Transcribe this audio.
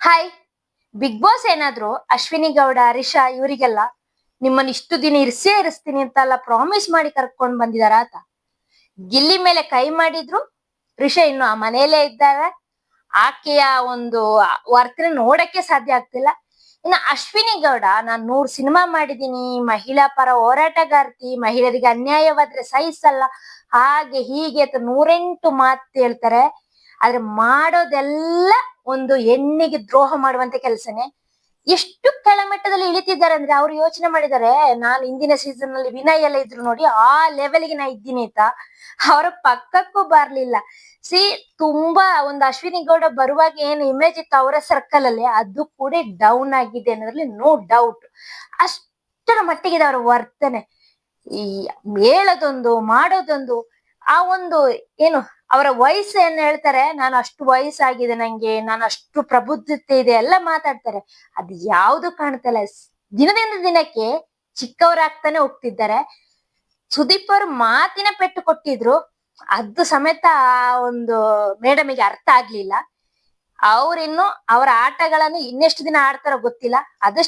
Hi. Big boss ಏನಾದ್ರು ಅಶ್ವಿನಿ ಗೌಡ ರಿಷಾ ಇವರಿಗೆಲ್ಲ ನಿಮ್ಮನ್ನ ಇಷ್ಟು ದಿನ ಇರಿಸ್ತೀನಿ ಅಂತೆಲ್ಲ ಪ್ರಾಮಿಸ್ ಮಾಡಿ ಕರ್ಕೊಂಡ್ ಬಂದಿದಾರ ಆತ. ಗಿಲ್ಲಿ ಮೇಲೆ ಕೈ ಮಾಡಿದ್ರು. ರಿಷಾ ಇನ್ನು ಆ ಮನೆಯಲ್ಲೇ ಇದ್ದಾರೆ. ಆಕೆಯ ಒಂದು ವರ್ತನೆ ನೋಡಕ್ಕೆ ಸಾಧ್ಯ ಆಗ್ತಿಲ್ಲ. ಇನ್ನು ಅಶ್ವಿನಿ ಗೌಡ ನಾನ್ 100 ಸಿನಿಮಾ ಮಾಡಿದೀನಿ, ಮಹಿಳಾ ಪರ ಹೋರಾಟಗಾರ್ತಿ, ಮಹಿಳೆಯರಿಗೆ ಅನ್ಯಾಯವಾದ್ರೆ ಸಹಿಸಲ್ಲ, ಹಾಗೆ ಹೀಗೆ ಅಂತ 108 ಮಾತು ಹೇಳ್ತಾರೆ. ಆದ್ರೆ ಮಾಡೋದೆಲ್ಲ ಒಂದು ಹೆಣ್ಣಿಗೆ ದ್ರೋಹ ಮಾಡುವಂತ ಕೆಲಸನೇ. ಎಷ್ಟು ಕೆಳಮಟ್ಟದಲ್ಲಿ ಇಳಿತಿದ್ದಾರೆ ಅಂದ್ರೆ ಅವ್ರು ಯೋಚನೆ ಮಾಡಿದ್ದಾರೆ, ನಾನು ಹಿಂದಿನ ಸೀಸನ್ ಅಲ್ಲಿ ವಿನಯ್ ಎಲ್ಲ ಇದ್ರು ನೋಡಿ, ಆ ಲೆವೆಲ್ಗೆ ನಾ ಇದ್ದೀನಿ ಅಂತ. ಅವರ ಪಕ್ಕಕ್ಕೂ ಬರ್ಲಿಲ್ಲ. ಸಿ, ತುಂಬಾ ಒಂದು ಅಶ್ವಿನಿ ಗೌಡ ಬರುವಾಗ ಏನು ಇಮೇಜ್ ಇತ್ತು ಅವರ ಸರ್ಕಲ್ ಅಲ್ಲಿ, ಅದು ಕೂಡ ಡೌನ್ ಆಗಿದೆ ಅನ್ನೋದ್ರಲ್ಲಿ ನೋ ಡೌಟ್. ಅಷ್ಟರ ಮಟ್ಟಿಗಿದೆ ಅವರ ವರ್ತನೆ. ಈ ಹೇಳೋದೊಂದು ಮಾಡೋದೊಂದು, ಆ ಒಂದು ಏನು ಅವರ ವಯಸ್ಸು ಏನ್ ಹೇಳ್ತಾರೆ, ನಾನು ಅಷ್ಟು ವಯಸ್ಸಾಗಿದೆ ನಂಗೆ, ನಾನು ಅಷ್ಟು ಪ್ರಬುದ್ಧತೆ ಇದೆ ಎಲ್ಲ ಮಾತಾಡ್ತಾರೆ. ಅದು ಯಾವ್ದು ಕಾಣ್ತಲ್ಲ. ದಿನದಿಂದ ದಿನಕ್ಕೆ ಚಿಕ್ಕವರಾಗ್ತಾನೆ ಹೋಗ್ತಿದ್ದಾರೆ. ಸುದೀಪ್ ಅವ್ರ ಮಾತಿನ ಪೆಟ್ಟು ಕೊಟ್ಟಿದ್ರು, ಅದು ಸಮೇತ ಆ ಒಂದು ಮೇಡಮಿಗೆ ಅರ್ಥ ಆಗ್ಲಿಲ್ಲ. ಅವ್ರಿನ್ನು ಅವರ ಆಟಗಳನ್ನು ಇನ್ನೆಷ್ಟು ದಿನ ಆಡ್ತಾರೋ ಗೊತ್ತಿಲ್ಲ. ಅದಷ್ಟು